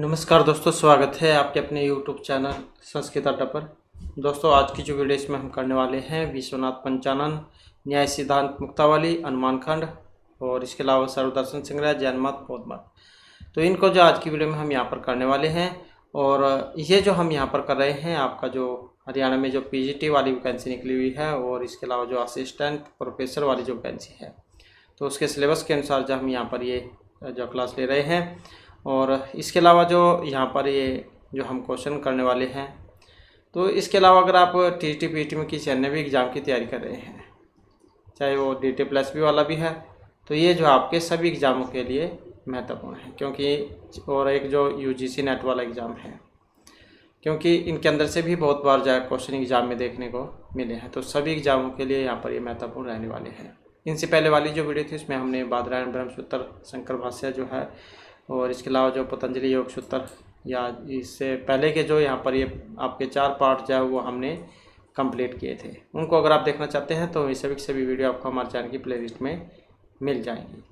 नमस्कार दोस्तों, स्वागत है आपके अपने YouTube चैनल संस्कृत अड्डा पर। दोस्तों, आज की जो वीडियो इसमें हम करने वाले हैं विश्वनाथ पंचानन, न्याय सिद्धांत मुक्तावली, अनुमान खंड और इसके अलावा सर्वदर्शन संग्रह, जैन मत, बौद्ध मत। तो इनको जो आज की वीडियो में हम यहाँ पर करने वाले हैं। और ये जो हम यहाँ पर कर रहे हैं, आपका जो हरियाणा में जो PGT वाली वैकेंसी निकली हुई है और इसके अलावा जो असिस्टेंट प्रोफेसर वाली जो वैकेंसी है, तो उसके सिलेबस के अनुसार जो हम यहाँ पर ये जो क्लास ले रहे हैं। और इसके अलावा जो यहाँ पर ये जो हम क्वेश्चन करने वाले हैं, तो इसके अलावा अगर आप TT PT में किसी अन्य भी एग्ज़ाम की तैयारी कर रहे हैं, चाहे वो DT+B वाला भी है, तो ये जो आपके सभी एग्ज़ामों के लिए महत्वपूर्ण है। क्योंकि और एक जो UGC नेट वाला एग्ज़ाम है, क्योंकि इनके अंदर से भी बहुत बार जो क्वेश्चन एग्ज़ाम में देखने को मिले हैं, तो सभी एग्ज़ामों के लिए यहाँ पर ये महत्वपूर्ण रहने वाले हैं। इनसे पहले वाली जो वीडियो थी उसमें हमने बादरायण ब्रह्मसूत्र शंकर भाष्य जो है और इसके अलावा जो पतंजलि योग सूत्र या इससे पहले के जो यहाँ पर ये आपके 4 पार्ट जो है वो हमने कंप्लीट किए थे। उनको अगर आप देखना चाहते हैं तो ये सभी वीडियो आपको हमारे चैनल की प्लेलिस्ट में मिल जाएंगी।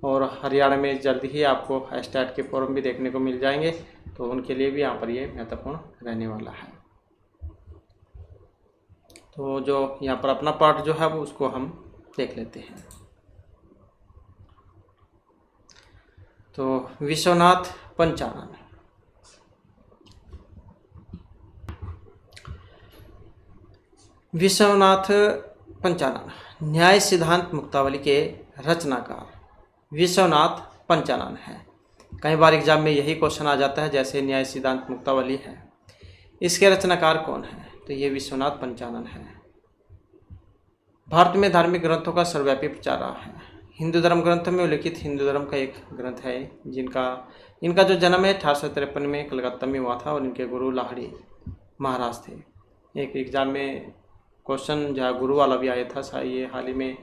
और हरियाणा में जल्द ही आपको स्टैट के फॉर्म भी देखने को मिल जाएंगे, तो उनके लिए भी यहाँ पर ये महत्वपूर्ण रहने वाला है। तो जो यहाँ पर अपना पार्ट जो है वो उसको हम देख लेते हैं। तो विश्वनाथ पंचानन, विश्वनाथ पंचानन न्याय सिद्धांत मुक्तावली के रचनाकार विश्वनाथ पंचानन है। कई बार एग्जाम में यही क्वेश्चन आ जाता है, जैसे न्याय सिद्धांत मुक्तावली है, इसके रचनाकार कौन है? तो ये विश्वनाथ पंचानन है। भारत में धार्मिक ग्रंथों का सर्वव्यापी प्रचार रहा है। हिंदू धर्म ग्रंथों में उल्लिखित हिंदू धर्म का एक ग्रंथ है इनका जो जन्म है 1853 में कलकत्ता में हुआ था और इनके गुरु लाहड़ी महाराज थे। एक एग्ज़ाम में क्वेश्चन जो गुरु वाला भी आया था, ये हाल ही में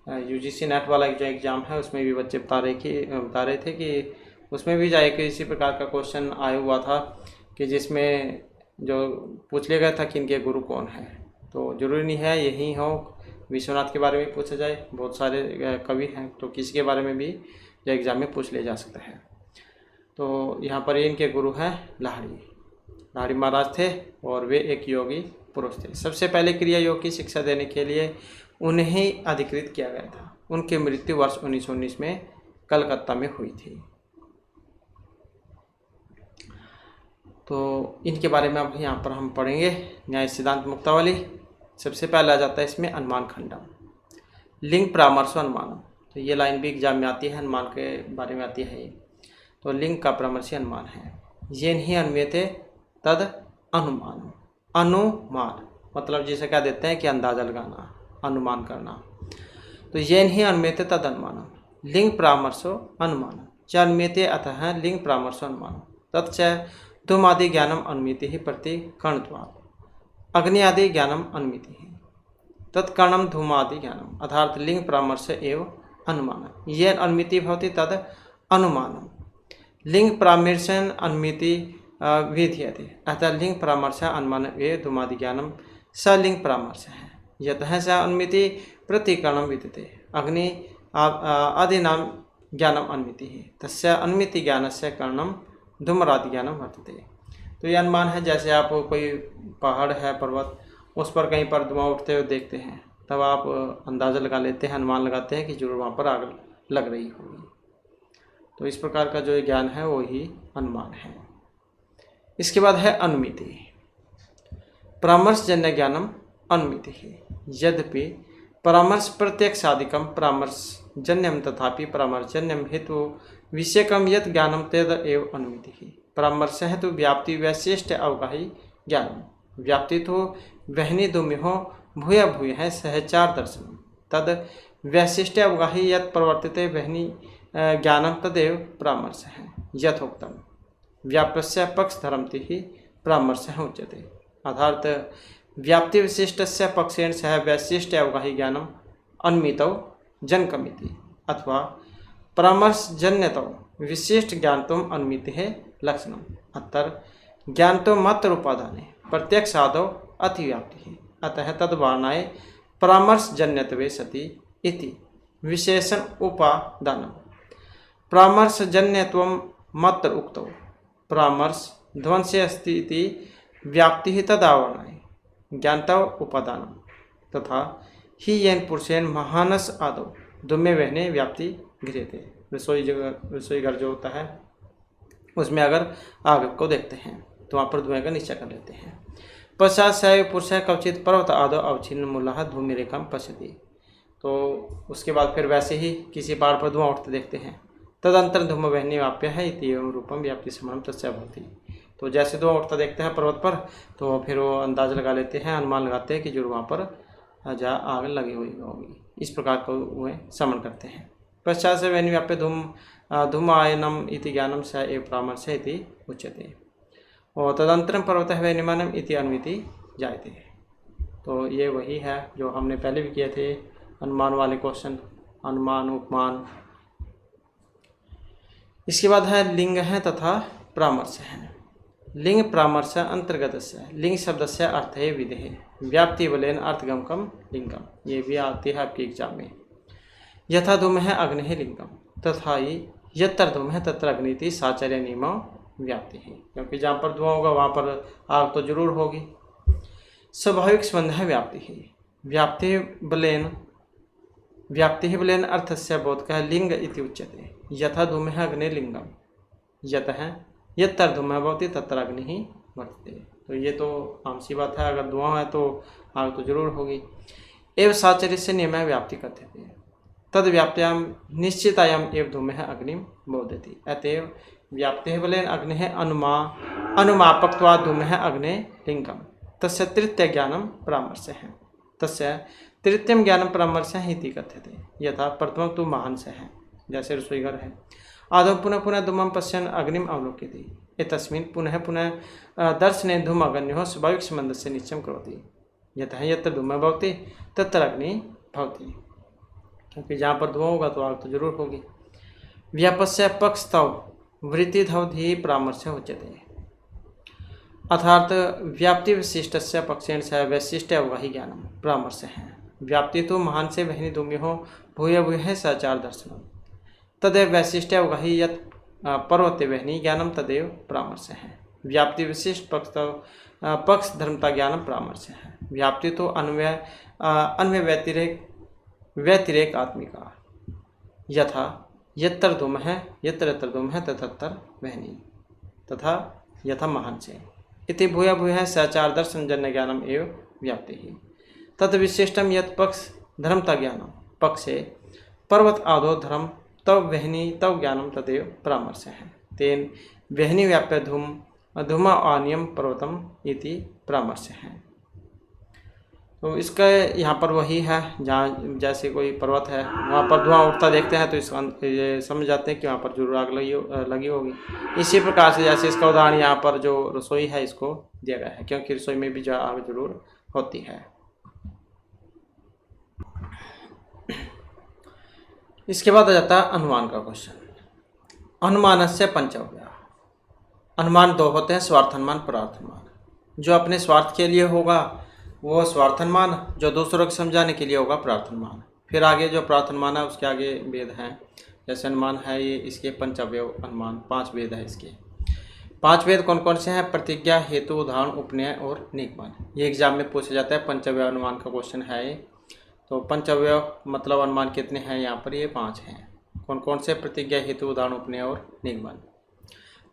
UGC नेट वाला जो एग्ज़ाम है उसमें भी बच्चे बता रहे थे कि उसमें भी जाए कि इसी प्रकार का क्वेश्चन आया हुआ था कि जिसमें जो पूछ लिया गया था कि इनके गुरु कौन है। तो ज़रूरी नहीं है यही हो, विश्वनाथ के बारे में पूछा जाए, बहुत सारे कवि हैं, तो किसी के बारे में भी जो एग्ज़ाम में पूछ लिया जा सकता है। तो यहाँ पर इनके गुरु हैं लाहड़ी महाराज थे और वे एक योगी पुरुष थे। सबसे पहले क्रिया योग की शिक्षा देने के लिए उन्हें अधिकृत किया गया था। उनकी मृत्यु वर्ष 1919 में कलकत्ता में हुई थी। तो इनके बारे में अब यहाँ पर हम पढ़ेंगे। न्याय सिद्धांत मुक्तावली, सबसे पहले आ जाता है इसमें अनुमान खंडम, लिंग परामर्श अनुमानम। तो ये लाइन भी एग्जाम में आती है, अनुमान के बारे में आती है ये। तो लिंग का परामर्शी अनुमान है। ये नहीं अन्वयते तद अनुमान, अनुमान मतलब जिसे क्या देते हैं कि अंदाजा लगाना, अनुमान करना। तो ये नहीं अन्वयते तद अनुमानम, लिंग परामर्शो अनुमानम च अन्वयते अतः लिंग परामर्शो अनुमानम तत्च धूमादि ज्ञानम अनुमिति ही प्रति कर्णत्वात् अग्नि आदि ज्ञानम अनुमिति है तत्कर्णम धूमादि ज्ञानम अर्थात लिंग परामर्श एवं अनुमान। ये अनुमिति भवति तद अनुमानम, लिंग परामर्शन अनुमिति विधीयते अतः लिंग परामर्श अनुमान एवं धूमादि ज्ञानम स लिंग परामर्श है। यतः स अनुमिति प्रतिकर्णम विद्यते अग्नि आदि नाम ज्ञानम अनुमिति है तस्य अनुमिति ज्ञानस्य कर्णम धूम्रादि ज्ञानम वर्तते। तो ये अनुमान है, जैसे आप कोई पहाड़ है, पर्वत, उस पर कहीं पर धुआं उठते हुए देखते हैं, तब आप अंदाज़ा लगा लेते हैं, अनुमान लगाते हैं कि जरूर वहाँ पर आग लग रही होगी। तो इस प्रकार का जो ज्ञान है वो ही अनुमान है। इसके बाद है अनुमिति, परामर्शजन्य ज्ञानम अनुमिति है। यद्यपि परामर्श प्रत्यक्षादिकम परामर्शजन्यम तथापि परामर्शजन्यम हेतु विषयकम यत् ज्ञानम तद एव अनुमिति है। परामर्श है तो व्याप्ति वैशिष्ट अवगाही ज्ञान, व्याप्ति तो वहनी दुमिहो भूय भूय है सहचार दर्शन तद वैशिष्ट अवगाही यत् प्रवर्तित वहनी ज्ञानम तदेव परामर्श है। यथोक्तम व्याप्तस्य पक्ष धर्मति ही परामर्श उच्यते। अर्थात व्याप्ति विशिष्टस्य पक्षेण सह वैशिष्ट अवगाही ज्ञानम अन्मितौ जनकमिति अथवा परामर्शजन्यतौ विशिष्ट ज्ञानत्वम अनुमिति है लक्षणम। अतर ज्ञानतो मात्र उपादाने प्रत्यक्षादौ अतिव्याप्ति है अतः तद्वारणाय परामर्शजन्यत्वे सति इति विशेषण उपादानम परामर्शजन्यत्वम मात्र उक्तौ परामर्श ध्वंसे अस्ति इति व्याप्ति तदावरणाय ज्ञानता उपादान तथा ही येन पुरुषेन महानस आदो दुम्य वहने व्याप्ति गृह्यते। रसोई घर जो होता है उसमें अगर आग को देखते हैं तो वहाँ पर धुएं का निश्चय कर लेते हैं। पश्चात स पुरुष कवचित पर्वत आदो अवचिन्न मूलः धूमि रेखा पश्यति। तो उसके बाद फिर वैसे ही किसी पहाड़ पर धुआं उठते देखते हैं। तदंतर धूम वहनी वाप्य है इति एवं रूपम व्याप्ति समान तस्या भवति। तो जैसे धुआं उठता देखते हैं पर्वत पर तो फिर वो अंदाज लगा लेते हैं, अनुमान लगाते हैं कि जो वहाँ पर जहाँ आग लगी हुई होगी। इस प्रकार को वे समन करते हैं। पश्चात से वहनी व्याप्य धूमायनम इति ज्ञानम स एव परामर्श इति उच्यते और तदंतरम पर्वत वहनिमानम इति अनुमिति जायते। तो ये वही है जो हमने पहले भी किए थे, अनुमान वाले क्वेश्चन, अनुमान उपमान। इसके बाद है लिंग है तथा परामर्श है। लिंग परामर्श अंतर्गत से लिंग शब्द से अर्थ है विधेय व्याप्ति बलेन अर्थगमकम लिंगम। ये भी आती है आपके एग्जाम में। यथा धूम है अग्नि है लिंगम तथा ही यत्र धूम है तत्र अग्निति साचर्य नियम व्याप्ति है। क्योंकि जहाँ पर धुआं होगा वहाँ पर आग तो जरूर होगी। स्वाभाविक संबंध है व्याप्ति ही व्याप्ति ही बलेन अर्थस्य बोधकः लिंग इति उच्यते। यथा धूम है अग्नि लिंगम यत्र धूमः भवति तत्र अग्नि ही वर्तते। तो ये तो आम सी बात है, अगर धुआं है तो आग तो जरूर होगी। एवं साचर्य से नियम व्याप्ति करते थे तद व्याप्त्याम निश्चितायाम एवं धूमः अग्निम बोधयति। अतएव व्याप्ति बलेन अग्नि है अनुमापकत्वात् धूमः अग्नि लिंगम तस्य तृतीय ज्ञानम परामर्श है। तस्य तृतीयम ज्ञानम परामर्श इति कथ्यते। यथा प्रथमं तु महांस है, जैसे रसोई घर है। आदौ पुनः पुनः धूमं पश्यन् अग्निम अवलोकयति। एतस्मिन् पुनः पुनः दर्शने धूम अग्न्योः स्वाभाविक संबंधस्य निश्चयं करोति। यतः यत्र धूमः भवति तत्र अग्नि भवति। क्योंकि जहाँ पर धुआं होगा तो आग तो जरूर होगी। व्यापस्य पक्षतव वृत्तिधवधि परामर्श उच्यते। अर्थात व्याप्ति विशिष्टस्य पक्षेण सह वैशिष्ट्य अवगाही ज्ञानम परामर्श है। व्याप्ति तो महान से वहनी धूम्यो भूय भूय सचार दर्शनम तदेव वैशिष्ट्य अवगाही यत पर्वते वहनी ज्ञानम तदेव परामर्श है। व्याप्ति विशिष्ट पक्ष धर्मता ज्ञानम परामर्श है। व्याप्ति तो अन्वय व्यतिरेक आत्मिका यथा यत्र धूम है तत्र वहनी तथा यथा महान से इति भूय भूय सचार दर्शन जन्य ज्ञानम एवं व्याप्ति ही तद विशिष्टम यत पक्ष धर्मता ज्ञानम पक्षे पर्वत आदो धर्म तव वहनी तव ज्ञानम तदेव परामर्श है। तेन वहनी व्याप्य धूम आनियम पर्वतम इति परामर्श है। तो इसका यहाँ पर वही है, जहाँ जैसे कोई पर्वत है वहाँ पर धुआं उठता देखते हैं तो ये समझ जाते हैं कि वहाँ पर जरूर आग लगी होगी। इसी प्रकार से जैसे इसका उदाहरण यहाँ पर जो रसोई है इसको दिया गया है, क्योंकि रसोई में भी जो आग जरूर होती है। इसके बाद आ जाता है अनुमान का क्वेश्चन। अनुमानस्य पंचव्या। अनुमान दो होते हैं, स्वार्थनुमान परार्थनुमान। जो अपने स्वार्थ के लिए होगा वो स्वार्थनुमान, जो दूसरों को समझाने के लिए होगा परार्थनुमान। फिर आगे जो परार्थनुमान है उसके आगे वेद हैं। जैसे अनुमान है ये इसके पंचव्यव अनुमान, 5 वेद है इसके। 5 वेद कौन कौन से हैं? प्रतिज्ञा, हेतु, उदाहरण, उपनय और निगमन। ये एग्जाम में पूछा जाता है। पंचव्यव अनुमान का क्वेश्चन है ये। तो पंचव्यव मतलब अनुमान कितने हैं यहाँ पर? ये 5 हैं। कौन कौन से? प्रतिज्ञा, हेतु, उदाहरण, उपनय और निगमन।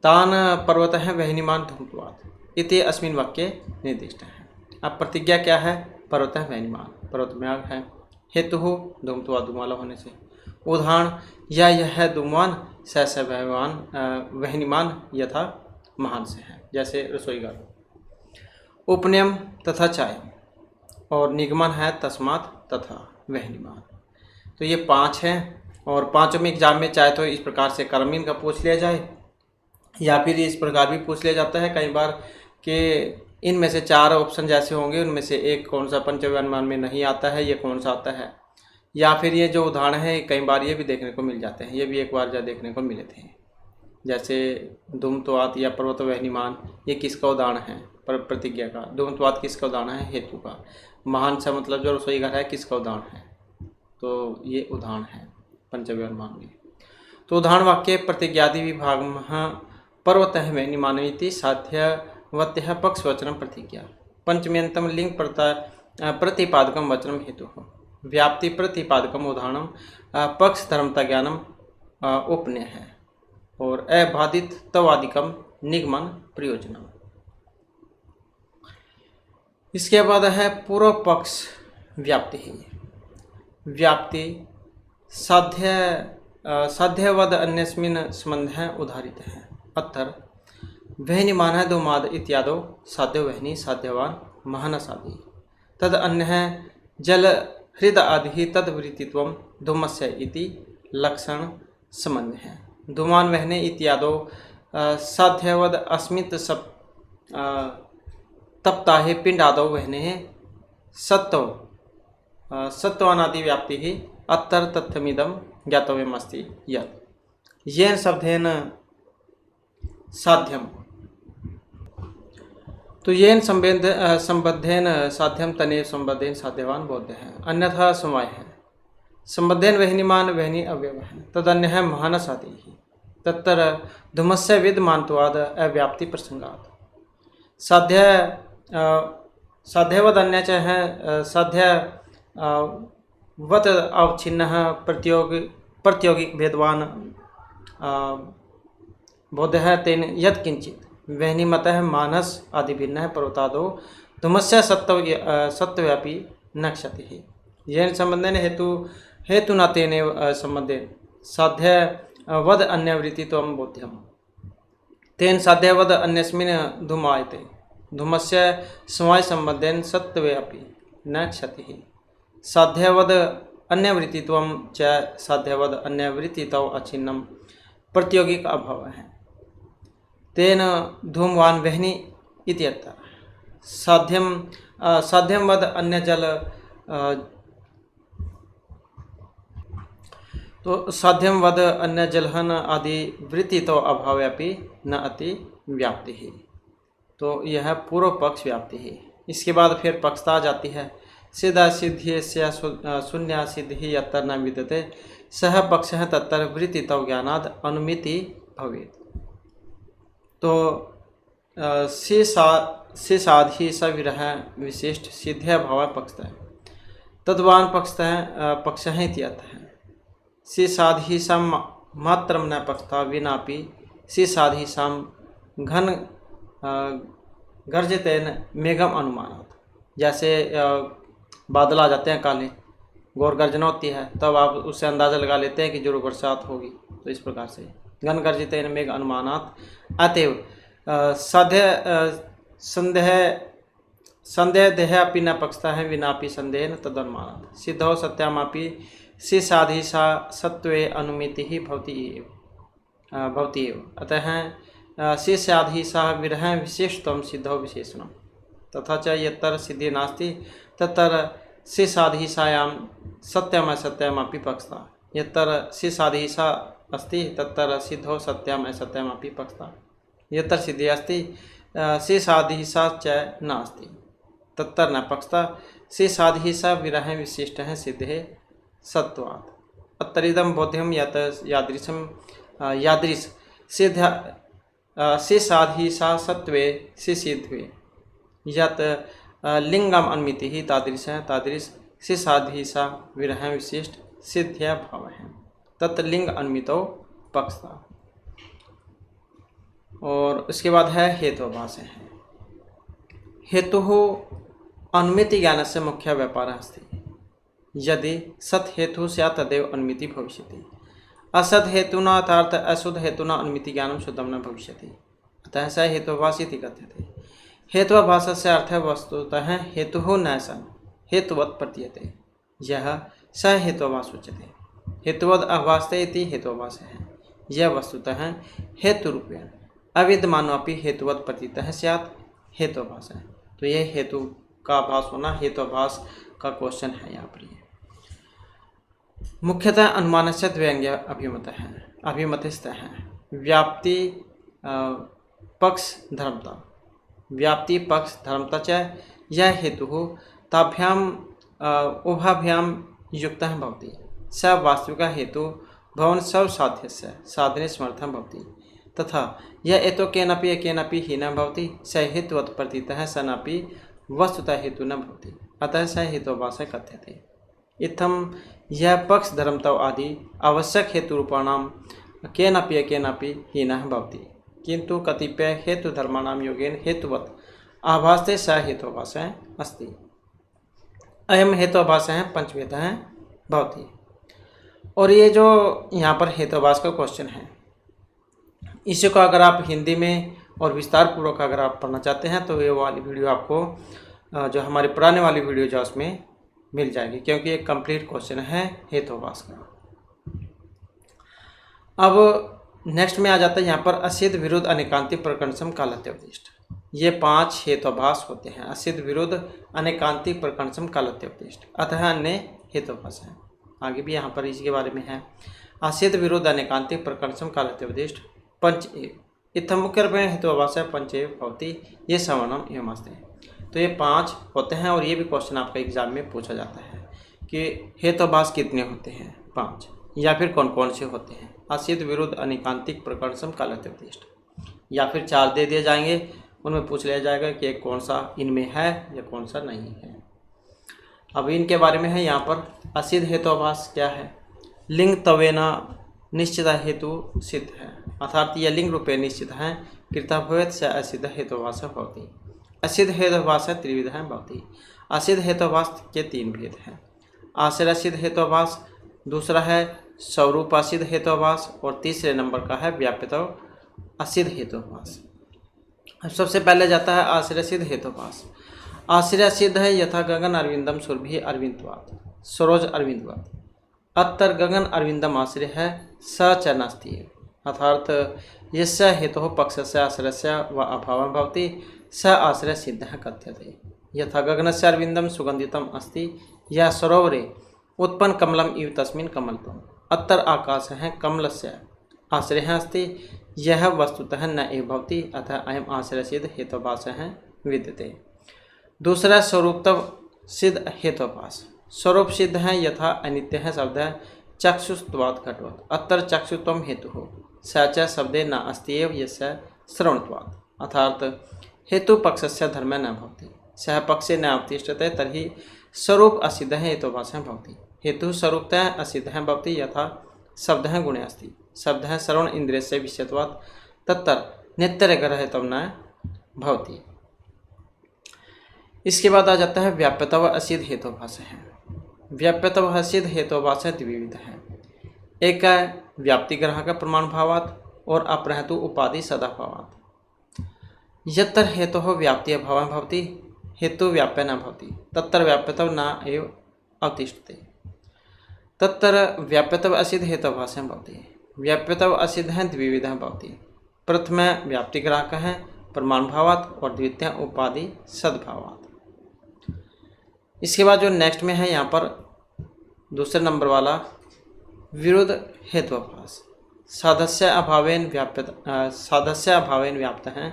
तान पर्वत है वहनिमान धूमत्वात् इति अस्मिन् वाक्ये निर्दिष्ट है। अब प्रतिज्ञा क्या है? पर्वत है वहनिमान, पर्वत में आग है। हेतु हो धूमत्वात् धूमाला होने से। उदाहरण यह है धूमवान स वहनिमान यथा महान से है, जैसे रसोई घर। उपनयम तथा चाय और निगमन है तस्मात् तथा वहनिमान। तो ये 5 हैं और पांचों में एग्जाम में चाहे तो इस प्रकार से कर्महीन का पूछ लिया जाए या फिर इस प्रकार भी पूछ लिया जाता है कई बार कि इनमें से 4 ऑप्शन जैसे होंगे उनमें से एक कौन सा पंचव्यव अनुमान में नहीं आता है, ये कौन सा आता है। या फिर ये जो उदाहरण है कई बार ये भी देखने को मिल जाते हैं। ये भी एक बार जो देखने को मिले थे, जैसे धूमत्वात् या पर्वत वहनिमान, ये किसका उदाहरण है? प्रतिज्ञा का। धूमत्वात् किसका उदाहरण है? हेतु का। महान सा मतलब जो रसोई घर है किसका उदाहरण है? तो ये उदाहरण है पंचव्यव अनुमान में। तो उदाहरण वाक्य प्रतिज्ञादि विभाग पर्वतः वह्निमानमिति साध्यवत्यः पक्षवचनं प्रतिज्ञा। पंचम्यन्तं लिंग प्रतिपादकं वचनं हेतुः। व्याप्ति प्रतिपादकम उदाहरणम पक्ष धर्मता ज्ञानम उपनय है। और अबाधित तवादिकम निगमन प्रयोजनम। इसके बाद है पूर्व पक्ष व्याप्ति है। व्याप्ति साध्यवद अन्यस्मिन् संबंधः उदाहरित है। अत्र वह्निमानः धूमाद इत्यादो साध्यो वह्नि साध्यवान महनसादि तद अन्यः जल हृद आदि तद्वृत्तित्वं धूमस्य इति लक्षण संबंध है। धूमान वहने इत्यादो साध्यवद अस्मित तप्ताहे पिंडादो वहने सत्वानादि व्याप्ति ही अत्र तथ्यमिदं ज्ञातव्यमस्ति यत् येन शब्देन साध्यम। तो येन संबद्धेन साध्यम तनेव संबद्धेन साध्यवान बोध है। अन्यथा समय है। संबद्धेन वह्निमान वह्नि अवयव है। तदन्य है महानसादि ही तत्र धूमस्य विद्यमानत्वाद अव्याप्ति प्रसंगात। साध्यवद अन्य च है साध्य वत अवच्छिन्न प्रतियोगिक भेदवान बोध है। तेन यत् किंचित वह्निमतः मानस आदि भिन्न है पर्वतादो धूमस्य सत्वव्यापी नक्षति ही। येन संबंधेन हेतु न तेनेव संबंधेन साध्य वद अन्यवृत्तित्वं बोध्यम। तेन साध्यवद अन्यस्मिन् धूमायते धूमस्य समवाय संबंधेन सत्वव्यापी न क्षतिः। साध्यवद अन्यवृत्तित्वं च साध्यवद अन्यवृत्तितौ अचिन्नं प्रतियोगिक अभाव है। तेन धूमवान वह्नि इत्यत्र साध्यम वद अन्य जल तो साध्यम वद अन्य जलहन आदि वृत्ति तो अभाव्यापी न अति व्याप्ति ही। तो यह पूर्व पक्ष व्याप्ति है। इसके बाद फिर पक्षता जाती है। सिद्धा सिद्धि शून्य सिद्धि यत्र न विद्यते सह पक्ष तत्र वृत्ति तव ज्ञानाद अनुमिति भवेत्। तो साधि सविरह विशिष्ट सिद्ध्या भाव पक्षतः तद्वान पक्ष है इत्यर्थः। साधि सम मात्रम न पक्षता विनापि साधि सम घन गर्जतेन मेघम अनुमानात्। जैसे बादल आ जाते हैं काले, गौर गर्जना होती है, तब आप उससे अंदाज़ा लगा लेते हैं कि जरूर बरसात होगी। तो इस प्रकार से घन गर्जितेन मेघ अनुमानात् अतएव संदेह देह अपि न पक्षता है विनापि संदेह तद अनुमानात्। सिद्धौ सत्यामापि साधि सा सत्वे अनुमिति ही भवति एव। अतः साधि सा विरह विशेषत्वं सिद्धौ विशेषणम्। तथा च यत्र सिद्धि नास्ति तत्र साधि सायां सत्यम असत्यमपि पक्षता। यत्र साधि सा अस्ति तत्र सिद्धौ सत्यम असत्यमपि पक्षता। यत्र सिद्धि अस्ति साधि सा च नास्ति तत्र न पक्षता। साधि सा विरह विशिष्टः सिद्धे सत्वात्। अत्तरिदं बोध्यं यत् यादृश सिद्ध साधि सा सत्वे सिद्धे यत् लिंगम अनुमिति ही तादृश साधि सा विरह विशिष्ट सिद्ध्या भाव है तत् लिंग अनुमितो पक्षता। और उसके बाद है हेतुभास है। हेतु अनुमिति ज्ञान से मुख्य व्यापार अस्ति। यदि सत् हेतु स्यात् तदेव अनुमिति भविष्यति। असत् हेतुना अर्थात अशुद्ध हेतुना अनुमिति ज्ञानं शुद्धं न भविष्यति। अतः स हेतुभास इति कथ्यते। हेत्वाभासस्य अर्थः वस्तुतः हेतुः न सन् हेतुवत् प्रतीयते। यह स हेत्वाभास उच्यते। हेतुवद् अभासते इति हेत्वाभासः। यह वस्तुतः हेतुरूपेण अविद्यमानोऽपि हेतुवत् प्रतीतः स्यात् हेत्वाभासः। तो यह हेतु का आभास होना हेतुभास का क्वेश्चन है यहाँ पर। मुख्यतः अनुमानस्य द्व्यंग्य अभिमतस्थ है। व्याप्ति पक्ष धर्मता। व्याप्ति पक्ष धर्मता च यह हेतु ताभ्याम उभाभ्याम युक्तः भवति। स वास्तविक हेतु भवन सब साध्यस्य साधने समर्थं भवति। तथा यह एतो केनापि एकेनापि हीनः भवति स हेतुवत् प्रतीतः सनापि वस्तुतः हेतु न भवति अतः स हेतुभासः कथ्यते। इत्थं यह पक्ष धर्मत्व आदि आवश्यक हेतुरूपाणां केनापि एकेनापि हीनः भवति किन्तु कतिपय हेतुधर्माणां योगेन हेतुवत् आभासते स हेतुभासः अस्ति। अयम हेतुभासः पंचवेदः भवति। और ये जो यहाँ पर हेतुभास का क्वेश्चन है, इसको अगर आप हिंदी में और विस्तार पूर्वक अगर आप पढ़ना चाहते हैं तो ये वाली वीडियो आपको जो हमारे पुराने वाली वीडियो जो उसमें मिल जाएगी, क्योंकि एक कंप्लीट क्वेश्चन है हेतुभास का। अब नेक्स्ट में आ जाता है यहाँ पर असिद्ध विरुद्ध अनेकांतिक प्रकर्षम कालत्योपदिष्ट। ये 5 हेतुभास होते हैं, असिद्ध विरुद्ध अनेकांतिक प्रकर्षम कालत्योपदिष्ट अतः अन्य हेतुभास है। आगे भी यहाँ पर इसके बारे में है। असिद्ध विरुद्ध अनेकांतिक प्रकर्षम कालत्योपदिष्ट पंच एव इत्थं मुख्य रूपेण हेतुभास पंच एव भवति ये सवर्णम एवं अस्ति। तो ये 5 होते हैं और ये भी क्वेश्चन आपका एग्जाम में पूछा जाता है कि हेतुभास कितने होते हैं, 5 या फिर कौन कौन से होते हैं। असिद्ध विरुद्ध अनेकांतिक प्रकर्षम कालत्योपदिष्ट या फिर 4 दे दिए जाएंगे, उनमें पूछ लिया जाएगा कि कौन सा इनमें है या कौन सा नहीं है। अब इनके बारे में है यहाँ पर। असिद्ध हेतुभास क्या है? लिंग तवेना निश्चित हेतु सिद्ध है, अर्थात यह लिंग रूपे निश्चित है कृतभवेत् स असिद्ध हेतुभास भवति। असिद्ध हेतुभास त्रिविधः भवति। असिद्ध हेतुभास के 3 भेद हैं। आश्रयसिद्ध हेतुभास, दूसरा है स्वरूप असिद्ध हेतुभास और तीसरे नंबर का है व्याप्यत्व असिद्ध हेतुभास। अब सबसे पहले जाता है आश्रयसिद्ध हेतुभास। आश्रयसिद्ध है यथा गगन अरविंदम सुरभि अरविंदवात सरोज अरविंदवात। अत्तर गगन अरविंदम आश्रय है स च नास्ति, अर्थात यस्य हेतुः पक्षस्य आश्रयस्य व अभावः भवति स आश्रय सिद्धः कथ्यते। यथा गगनस्य अरविंदम सुगंधितम अस्ति या सरोवरे उत्पन्न कमलम इव तस्मिन् कमलतम। अत्तर आकाशः कमलस्य आश्रयः अस्ति यह वस्तुतः न एव भवति अतः अयम् आश्रयसिद्ध हेतुभासः विद्यते। दूसरा स्वरूपतः सिद्ध हेतुभास। स्वरूप सिद्ध है यथा अनित्य है शब्द है चक्षुत्वात् घटवत्। अत्र चक्षुत्वम हेतुः स च शब्दे न अस्ति एव यस्य श्रवणत्वात्, अर्थात हेतु पक्षस्य धर्म न भवति सः पक्षे न अवतिष्ठते तर्हि स्वरूप असिद्धः हेतुभासः भवति। हेतु स्वरूपतः असिद्धः भवति यथा शब्दः गुणे अस्ति। शब्दः श्रवण इंद्रियस्य विषयत्वात् तत्र नेत्रग्रहितम् न भवति। इसके बाद आ जाता है व्याप्यत्व असिद्ध हेतुभास है। व्याप्यत्व असिद्ध हेतुभास द्विविध है। एक है व्याप्ति ग्राहक प्रमाण भावात् और अप्रहतु उपाधि सदाभावात्। यत्र हेतुः व्याप्ति अभावः भवति हेतु व्याप्य न भवति तत्र व्याप्यत्व न एव अवतिष्ठते। तत्र व्याप्यत्व असिद्ध हेतुभासः भवति। व्याप्यत्व असिद्ध द्विविधः भवति। प्रथम व्याप्ति ग्राहक है प्रमाण भावात् और द्वितीय उपाधि सद्भावात्। इसके बाद जो नेक्स्ट में है यहाँ पर दूसरे नंबर वाला विरुद्ध हेतुभास। साधस्य अभावेन व्याप्त है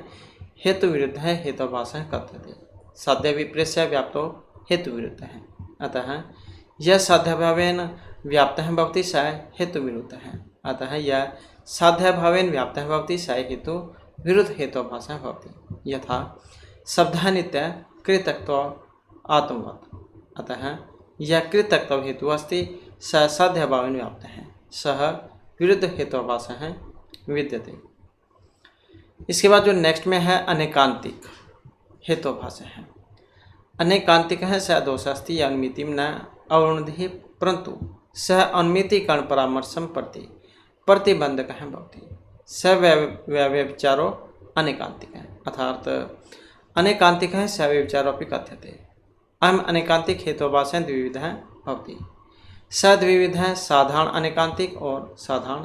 हेतु विरुद्ध है हेतुभास कथ्यते। साध्य विप्रेस्य व्याप्तो हेतु विरुद्ध है अतः यह साध्याभावेन व्याप्त भवति स हेतु विरुद्ध है अतः यह साध्याभावेन व्याप्त भवति स हेतु विरुद्ध हेतुभास भवति। यथा शब्दः नित्य कृतक्त्व आत्मवत् अतः यह कृतक्त्व हेतु अस्ति स साध्याभावेन व्याप्त है सह विरुद्ध हेतुभास विद्यते। इसके बाद जो नेक्स्ट में है अनेकांतिक हेतुभास है। अनेकांतिक है स दोष अस्ति अनुमितिम न अवरुणधि परंतु सह अनुमिति कर्ण परामर्शम प्रति प्रतिबंधक भवति स व्यभिचारो अनेकांतिक है, अर्थात अनेकांतिक है स व्यभिचारो अपि कथ्यते। अयम अनेकांतिक हेतुभास द्विविधः भवति। सद्विविध है साधारण अनेकांतिक और साधारण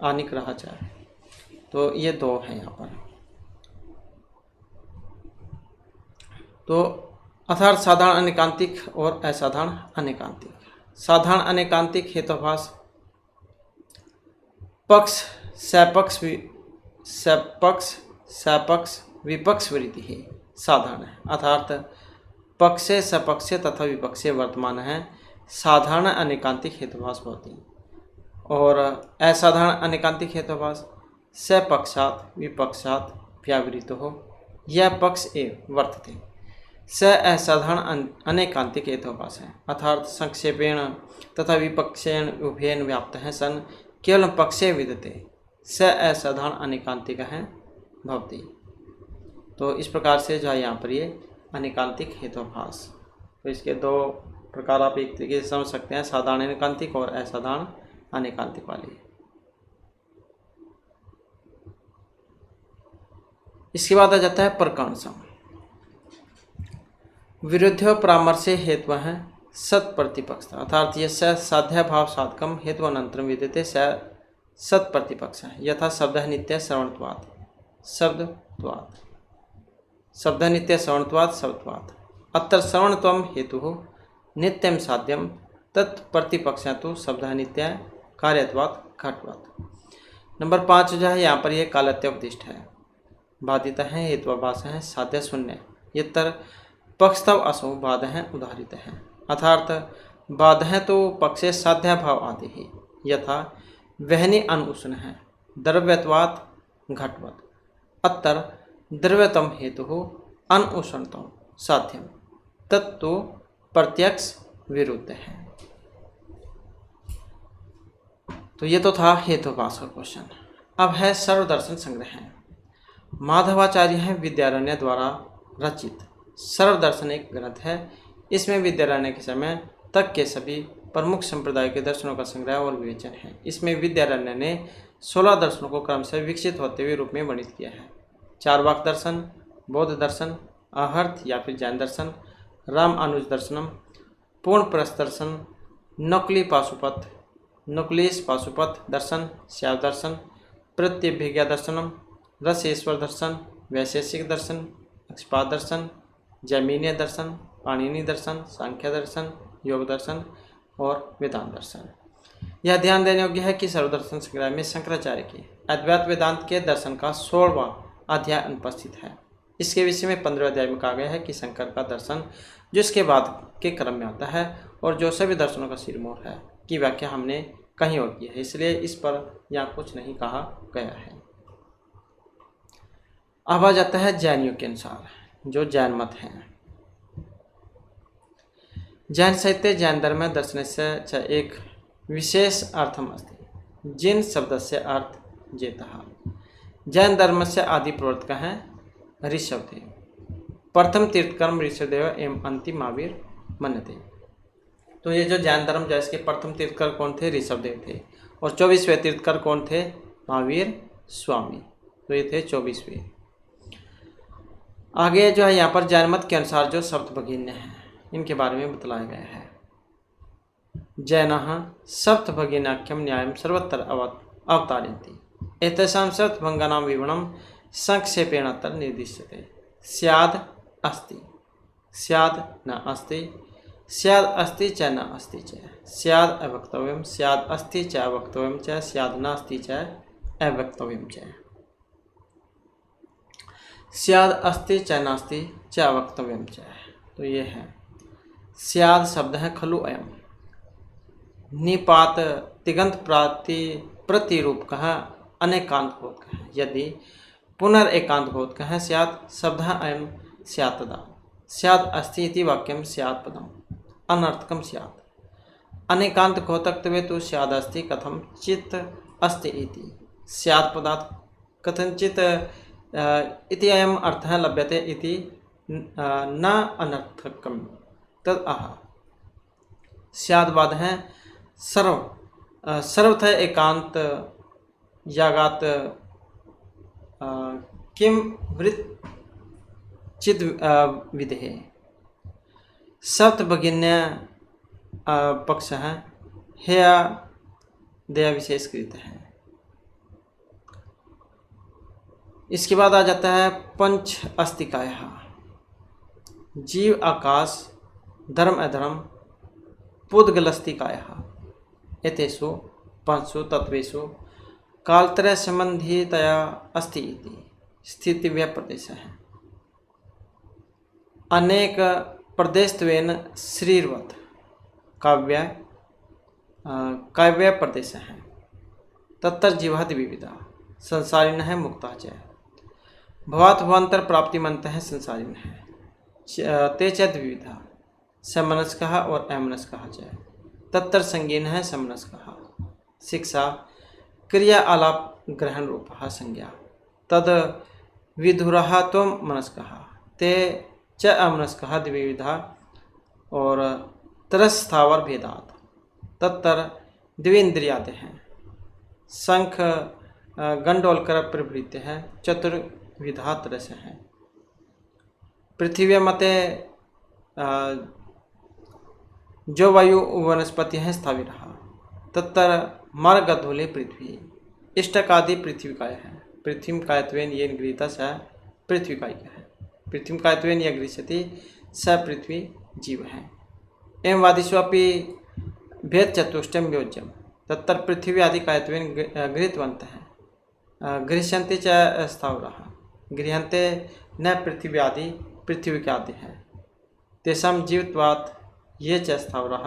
अनिक्रह च। तो ये 2 हैं यहाँ पर। तो अर्थात साधारण अनेकांतिक और असाधारण अनेकांतिक। साधारण अनेकांतिक हेतुभास पक्ष सपक्ष विपक्ष वृत्ति है साधारण है, अर्थात पक्षे सपक्षे तथा विपक्षे वर्तमान है साधारण अनेकांतिक हेतुभास भवति। और असाधारण अनेकांतिक हेतुभास सपक्षात विपक्षात व्यावृतो यह पक्ष एव वर्तते। स असाधारण अनेकांतिक हेतुभास है अर्थात संक्षेपेण तथा विपक्षेण उभयेन व्याप्त है सन केवल पक्षे विद्यते स असाधारण अनेकांतिक है भवति। तो इस प्रकार से जो है यहाँ पर ये अनेकांतिक हेतुभास, तो इसके दो प्रकार आप एक तरीके से समझ सकते हैं, साधारण अनेकांतिक और असाधारण अनेकांतिक वाली। इसके बाद आ जाता है प्रकर्षम। विरुद्ध परामर्शे हेतु है सत प्रतिपक्ष अर्थात ये साध्य भाव साधकम हेतु अनंतरम विद्यते सत प्रतिपक्ष है यथा शब्द नित्य श्रवणत्वात् शब्दत्वात् शब्द नित्य श्रवणत्वात् शब्दत्वात् अत्र श्रवणत्वम हेतु नित्यम साध्यम तत्प्रतिपक्ष तो शब्द नित्य कार्यत्वात् घटवात्। नंबर 5 जो है यहाँ पर ये कालत्योपदिष्ट है, बाधित है, हेतुभास है, साध्य शून्य इतर पक्षतव असो बाध है उदाहरित है अर्थात बाध है तो पक्षे साध्य भाव आदि ही यथा वहनी अनुष्ण है द्रव्यत्वात् घटवत् अत्तर द्रव्यतम हेतु अनुष्णतम साध्यम तत्तो प्रत्यक्ष विरुद्ध है। तो ये तो था हेतुभास का क्वेश्चन। अब है सर्वदर्शन संग्रह। माधवाचार्य हैं विद्यारण्य द्वारा रचित सर्वदर्शन एक ग्रंथ है। इसमें विद्यारण्य के समय तक के सभी प्रमुख संप्रदाय के दर्शनों का संग्रह और विवेचन है। इसमें विद्यारण्य ने 16 दर्शनों को क्रमशः विकसित होते हुए रूप में वर्णित किया है। चारवाक दर्शन, बौद्ध दर्शन, आहर्त या फिर जैन दर्शन, राम अनुज दर्शनम, पूर्ण प्रस दर्शन, नुक्लीस पाशुपत दर्शन, श्याव दर्शन, प्रत्यभिज्ञा दर्शनम, रसेश्वर दर्शन, वैशेषिक दर्शन, अक्षपाद दर्शन, जैमिनीय दर्शन, पाणिनि दर्शन, सांख्य दर्शन, योग दर्शन और वेदांत दर्शन। यह ध्यान देने योग्य है कि सर्वदर्शन संग्रह में शंकराचार्य के अद्वैत वेदांत के दर्शन का 16वां अध्याय अनुपस्थित है। इसके विषय में 15वें अध्याय में कहा गया है कि शंकर का दर्शन जिसके बाद के क्रम में आता है और जो सभी दर्शनों का सिरमौर है की व्याख्या हमने कहीं और की है, इसलिए इस पर यहाँ कुछ नहीं कहा गया है। अब आ जाता है जैनियों के अनुसार जो जैन मत हैं। जैन साहित्य जैन धर्म दर्शन से एक विशेष अर्थम अस्ति जिन शब्द से अर्थ जेतः। जैन धर्म से आदि प्रवर्तक हैं ऋषभदेव। प्रथम तीर्थकर्म ऋषभदेव एवं अंतिम महावीर मन्यते। तो ये जो जैन धर्म जो इसके प्रथम तीर्थकर कौन थे? ऋषभदेव थे। और 24वें तीर्थकर कौन थे? महावीर स्वामी। तो ये थे 24वें। आगे जो है यहाँ पर जैन मत के अनुसार जो सप्तभगिन्य हैं इनके बारे में बतलाया गया है। जैनः सप्तभगिन्याख्यम न्यायम सर्वत्र अवतारयन्ति एतेषां सप्तभंगानां विवरणं संक्षेपेण अत्र निर्दिश्यते। स्याद् अस्ति, स्याद् न अस्ति, स्याद् अस्ति च न अस्ति च, स्याद् अवक्तव्यं, स्याद् अस्ति च अवक्तव्यं च, स्याद् नास्ति च अवक्तव्यं च। स्याद् अस्ति च नास्ति च अवक्तव्यं च, तो ये है। स्याद् शब्द है खलु अयम निपात तिगंत प्रतिरूप कहा अनेकांत बोध कहा। यदि पुनरेकांत बोध कहा स्यात् शब्द अयम स्यात्तदा। स्याद् अस्ति इति वाक्यम स्यात् पदम अनर्थकम स्यात्। अनेकांत घोतक्तवे तो स्याद् अस्ति कथम चित् अस्ति इति। स्यात् पदात् कथंचित इति अयम अर्थः लभ्यते इति न अनर्थकम तद आह। स्याद् बाद है सर्वथ एकांत यागात किम वृत चिद विधे। सप्तभगिन्य पक्ष है हेया दया विशेषकृत है। इसके बाद आ जाता है पंच अस्तिकाय जीव आकाश धर्म अधर्म पुद्गलस्तिकाय एतेषु पंचसु तत्वेषु कालत्रय संबंधितया अस्ति इति स्थितिव्य प्रदेश है। अनेक प्रदेशत्वेन श्रीर्वत् काव्य प्रदेश है। तत्तर जीवादि विविधा संसारिण है मुक्ता च भवात् भवांतर प्राप्ति मंत्र है संसारिण है ते च द्विविधा समनस्कः और अमनस्कः च तत्तर संगीन है समनस्कः शिक्षा क्रिया आलाप ग्रहण रूपः संज्ञा तद विधुरः त्वं मनस्कः ते च अमनस्कः द्विविधा और तरस्थावर भेदात तत्तर द्विंद्रियादि हैं शंख गंडोलकर प्रवृत्त है चतुर्विधा तरस है पृथ्वी मते जो वायु वनस्पति है स्थाविर तत्तर मार्गधूले पृथ्वी इष्टकादि पृथ्वी काय है पृथ्वी कायत्वेन ये गृहीता स पृथ्वी काय है पृथ्वी कायत्वेन यह गृह्यति स पृथ्वी जीव है एवं वादिष्वपि भेद चतुष्टयम योज्यम तत्तर पृथ्वी आदि कायत्वेन गृहीतवन्तः हैं गृह्यन्ते च स्थावरः गृह्यन्ते न पृथ्वी आदि पृथ्वी के आदि है तेषां जीवत्वात् ये च स्थावरः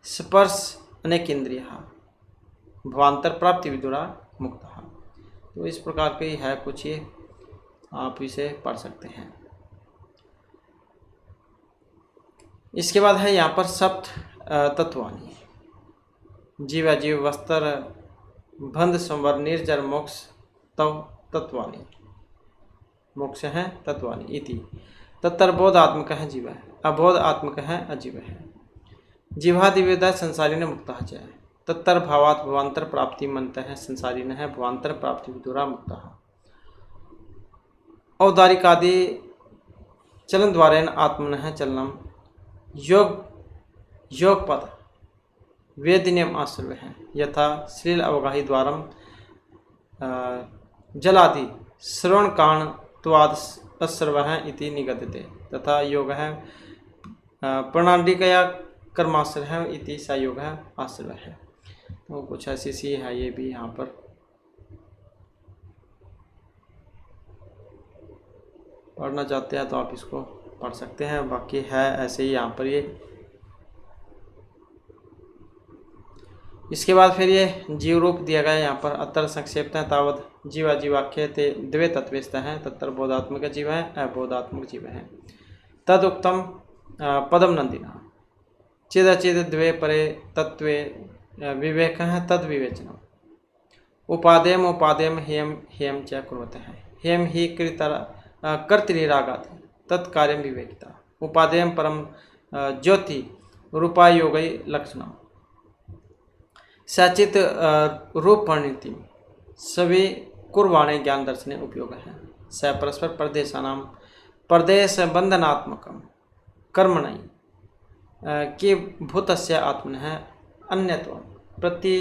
स्पर्श अनेकेन्द्रियः भवांतर प्राप्ति विदुरा मुक्तः। तो इस प्रकार के है कुछ ये आप इसे पढ़ सकते हैं। इसके बाद है यहाँ पर सप्त तत्वानि जीव जीव वस्त्र बंध संवर निर्जर मोक्ष तव तत्वानि मोक्ष है तत्वानि इति तत्तर बोधात्मक है जीव है अबोध आत्मक है अजीव है जीवादिवेदा संसारिण मुक्ता च तत्तर भावात् भवांतर प्राप्ति मंत है संसारिण है भवांतर प्राप्ति विदुरा मुक्ता औदारिकादि चलन द्वारेण आत्मन है चलनम योग पद वेदिनियम आश्रय है यथा श्रील अवगाही द्वारम जलादि श्रवण काण त्वाद अश्रव है इति निगद्यते तथा योग है प्रणालिकया कर्माश्रय है इति सा योग है आश्रय है। तो कुछ ऐसी सी है ये भी यहाँ पर पढ़ना चाहते हैं तो आप इसको पढ़ सकते हैं बाकी है ऐसे ही यहाँ पर ये। इसके बाद फिर ये जीव रूप दिया गया यहाँ पर अतर संक्षेप है तावत जीवा जीवाख्य ते द्वे तत्वस्थ हैं तत्तर बोधात्मक जीव है अबोधात्मक जीव है तद उत्तम पदम नंदिना चिद द्वे परे तत्वे विवेक है तद विवेचनम उपादेम हेम हेम च कुर्वते हैं हेम ही कर्तरिरागात् तत्कार्यम विवेकिता उपादेम परम ज्योति रूपायोगै लक्षणम सचित रूप परिणति सभी कुर्वाणे ज्ञान दर्शने उपयोग है स परस्पर प्रदेशानाम प्रदेश बंधनात्मकम कर्मणि कि भूतस्य आत्मन है अन्यत्व प्रति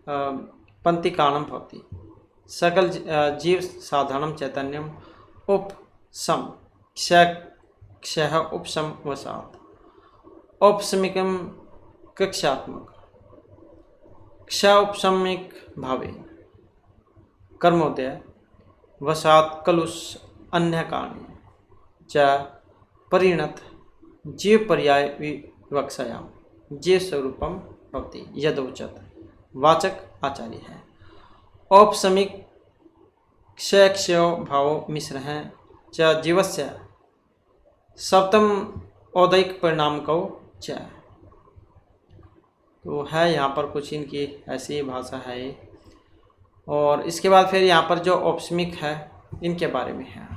पंक्ति कारणम भवति सकल जीव साधारणम चैतन्यम उपसम क्षय उपसम वसात् औपसमिकम कक्षात्मक क्ष उपसमिक भावे कर्मोदय वसात् कलुष अन्य कारण च परिणत जीव पर्याय विवक्षायाम जीव स्वरूपम भवति यदोचत वाचक आचार्य है औपसमिक क्षय भाव मिश्र है च जीवस्य सप्तम औदैक परिणाम को च। तो है यहाँ पर कुछ इनकी ऐसी भाषा है ये। और इसके बाद फिर यहाँ पर जो औपसमिक है इनके बारे में है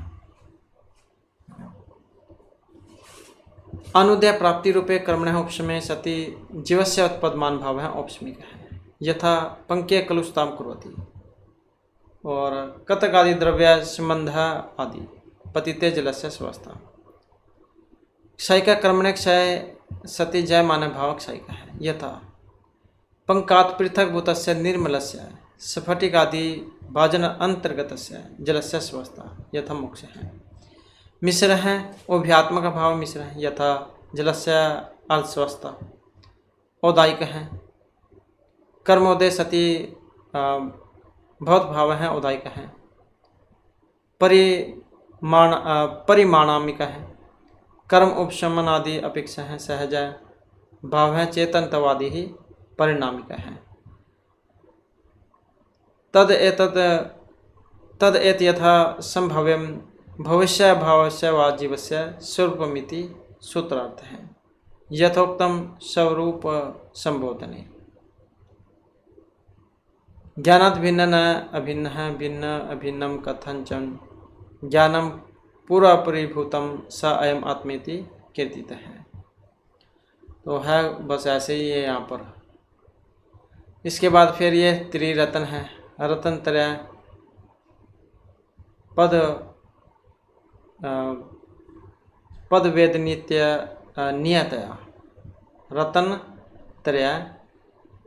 अनुदय प्राप्ति रूपे कर्मण उपशमे सति जीवस्य उत्पद्यमान भाव है औपसमिक है यथा पंक्य कलुषताम कुर्वति और कतकादि द्रव्य संबंध आदि पतिते जलस्य स्वस्था क्षय का कर्मण क्षय सति जय मानव भाव क्षय का है यथा पंकात् पृथक भूतस्य निर्मलस्य स्फटिकादि भाजन अंतर्गतस्य जलस्य स्वस्था यथा मोक्ष है मिश्र है उभयात्मक भाव मिश्र है यथा जलस्य अस्वस्था औदायिक है कर्मोदय सति बहुत भाव है औदायिक है परिमाणामिक है कर्म उपशमन आदि अपेक्षा है सहज भाव है चेतनतवादी ही परिणामिक है। तद एत यथा संभव्यम भविष्य भावस्य वा जीवस्य स्वरूपमिति सूत्रार्थ है यथोक्तम स्वरूप संबोधने। ज्ञानात् भिन्न न अभिन्न भिन्न अभिन्नम कथंचन ज्ञानम पूर्वपरिभूतम स अयम आत्मेति कीर्तित है। तो है बस ऐसे ही है यहाँ पर। इसके बाद फिर ये त्रिरत्न है, रतन त्रय पद वेद नित्य नियतया, रतन त्रय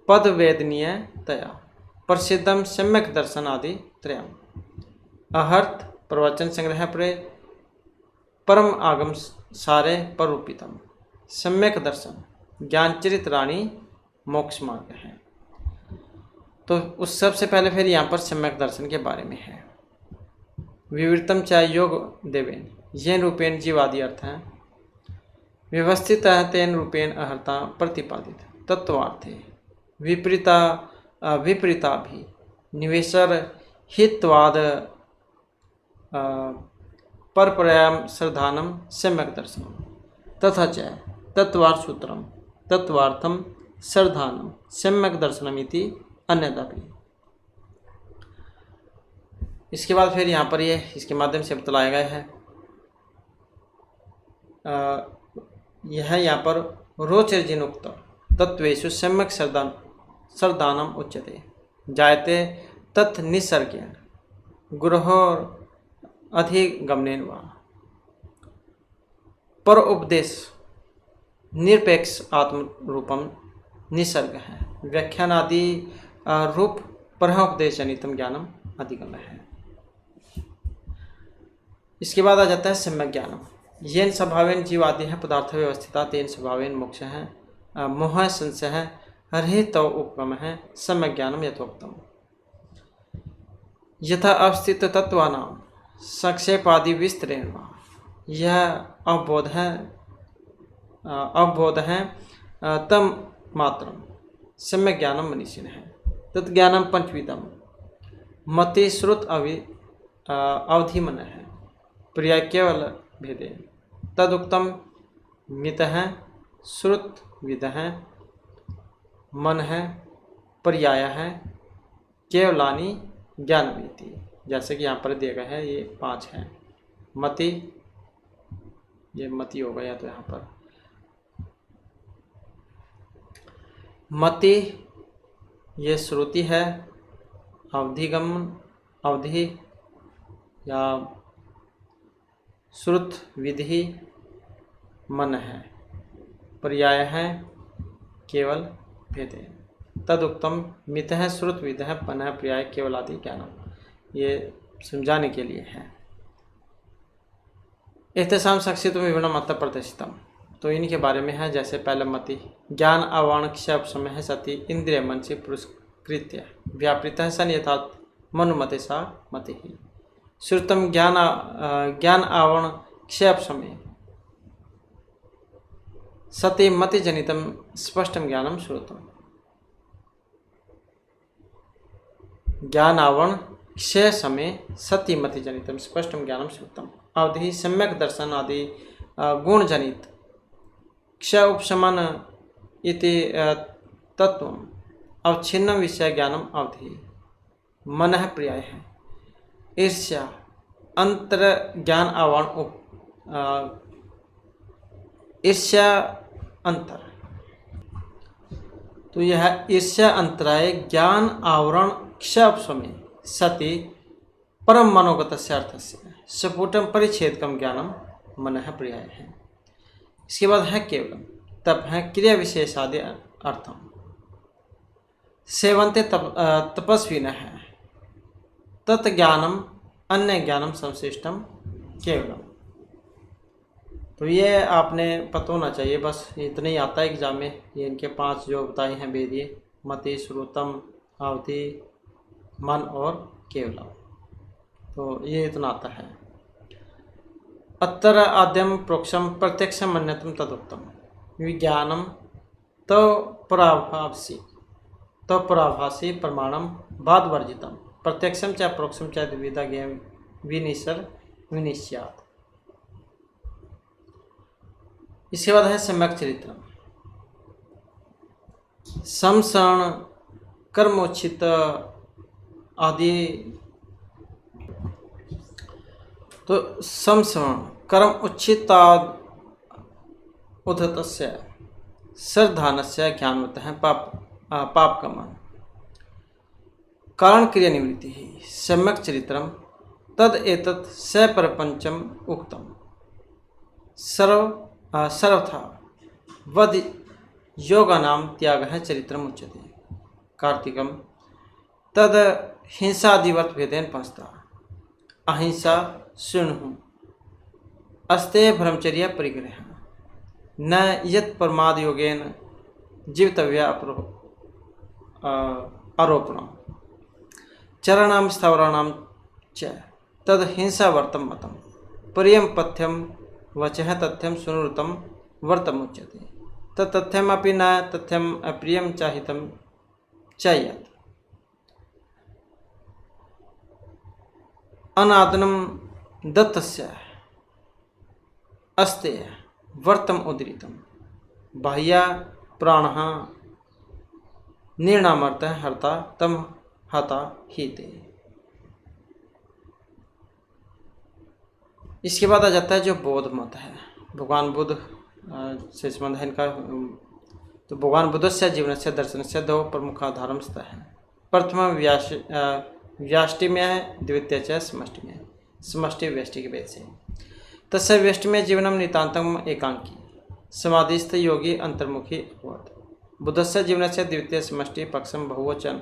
पद वेद नियतया प्रसिद्धम सम्यक दर्शन आदि त्रयम। अहर्थ प्रवचन संग्रह प्रे परम आगम सारे परूपितम सम्यक दर्शन ज्ञानचरित रानी मोक्ष मार्ग है। तो उस सबसे पहले फिर यहाँ पर सम्यक दर्शन के बारे में है। विवृतम च योग देवेन येन रूपेण जीवादि अर्थ हैं व्यवस्थित तेन रूपेण अहर्ता प्रतिपादित तत्वार्थे विपरीता भी निवेशर हितवाद परपरयाम श्रद्धानम सम्यक दर्शनम तथा च तत्वार्थम श्रद्धानम सम्यक दर्शनमिति अन्यथा भी। इसके बाद फिर यहाँ पर ये इसके माध्यम से बतलाया गया है। यह यहाँ पर रोचर्जिनुक्त तत्वेषु सम्यक श्रद्धानम उच्यते जायते तत् निसर्गेण गुरोः अधिगमनेन वा पर उपदेश निरपेक्ष आत्म रूपम निसर्ग है व्याख्यानादि रूप परोपदेश जनितम ज्ञानम अधिगम है। इसके बाद आ जाता है सम्यक ज्ञानम येन स्वभावेन जीवादि है पदार्थ व्यवस्थिता तेन स्वभावेन मोक्ष है मोह संशय है रहित तो उपगम है सम्यक ज्ञानम यथोक्तम यथा अवस्थित तत्वानाम संक्षेपादि विस्तरेण। यह अवबोध है तम मात्रम सम्यक ज्ञानम मनीषिण है तत्ज्ञानम पंचविधम मति श्रुत अवधि मन है प्रिय केवल भेदे तदुक्तम मित है श्रुत विद है मन है पर्याय है केवलानी ज्ञान वीति। जैसे कि यहाँ पर दिया गया है ये 5 है। मति ये मति हो गया तो यहाँ पर मति ये श्रुति है अवधिगमन अवधि या श्रुत विधि मन है पर्याय है केवल भेदे तदुक्तम मित है श्रुत विद है मन है पर्याय केवल आदि ज्ञानम। ये समझाने के लिए है। एहतसाम संक्षिप्त में विवरण मात्र प्रदर्शितम। तो इनके बारे में है जैसे पहले मति ज्ञान आवाण क्षय समय है सती इंद्रिय मन से पुरस्कृत्य व्यापृत है सन यथात् मनुमते सा मति ही श्रुतम ज्ञान आवरण क्षय समय सति मति जनितम स्पष्टम ज्ञानम श्रुतम ज्ञान आवरण क्षय समय सति मति जनितम स्पष्टम ज्ञानम श्रुतम अवधि सम्यक दर्शन आदि गुण जनित क्षय उपशमन इति तत्व अवच्छिन्न विषय ज्ञानम अवधि मन है पर्याय है ईर्ष्या अंतर ज्ञान आवरण ईर्ष्या अंतर। तो यह ईर्ष्या अंतराय ज्ञान आवरण क्षय सति परम मनोगत से अर्थ से सपुटम परिच्छेदकम ज्ञानम मन है पर्याय है। इसके बाद है केवलम तप है क्रिया विशेष आदि अर्थम सेवंते तपस्वी न है तत्ज्ञानम अन्य ज्ञानम संश्लिष्टम केवलम। तो ये आपने पता होना चाहिए, बस इतना ही आता है एग्जाम में। ये इनके 5 जो बताए हैं वेदीय मति श्रुतम अवधि मन और केवलम, तो ये इतना आता है। अत्र आद्यम प्रोक्षम प्रत्यक्षम अन्यतम तदुक्तम विज्ञानम तो पराभासी प्रमाणम बाद वर्जितम प्रत्यक्षम च परोक्षम च द्विविधा ज्ञेयं विनिसर विनिश्यात्। इसके बाद है सम्यक चरित्रम। समसरण कर्मोचित आदि। तो समसरण कर्म उचिता उद्धतस्य श्रद्धानस्य ज्ञानवतः पापकमन कारण क्रिया निवृत्ति ही सम्यक चरित्रम तद एतत् स प्रपंचम उक्तम सर्वथा वद योगानाम त्यागः चरित्रम उच्यते। कार्तिकम तद हिंसादिवर्त भेदेन पंचता अहिंसा शृणु अस्ते ब्रह्मचर्य परिग्रह न यत् प्रमाद योगेन जीवितव्य आरोपणम चरणाम स्थावराणाम च तद हिंसावर्तम मतम प्रियम पथ्यम वचः तथ्यम सुनृतम वर्तमुच्यते तथ्यमपि न तथ्यम अप्रियम चाहितम चाहियत अनादनम दत्तस्य अस्ते वर्तम उदृतम बाह्या प्राणः निर्णामर्तः हर्ता तम हता हीते। इसके बाद आ जाता है जो बौद्ध मत है। भगवान बुद्ध से संबंध है इनका। तो भगवान बुद्धस्य जीवनस्य दर्शनस्य दो प्रमुखाधारं स्तः है। प्रथम व्याष्टिम्य द्वितीय च समष्टिम्य समष्टि व्यष्टि के भेद से। तस्य व्यष्टिम्य जीवनम नितान्तम एकांकी समाधिस्थ योगी अंतर्मुखी अभवत्। बुद्धस्य जीवनस्य द्वितीय समष्टि पक्षम बहुवचन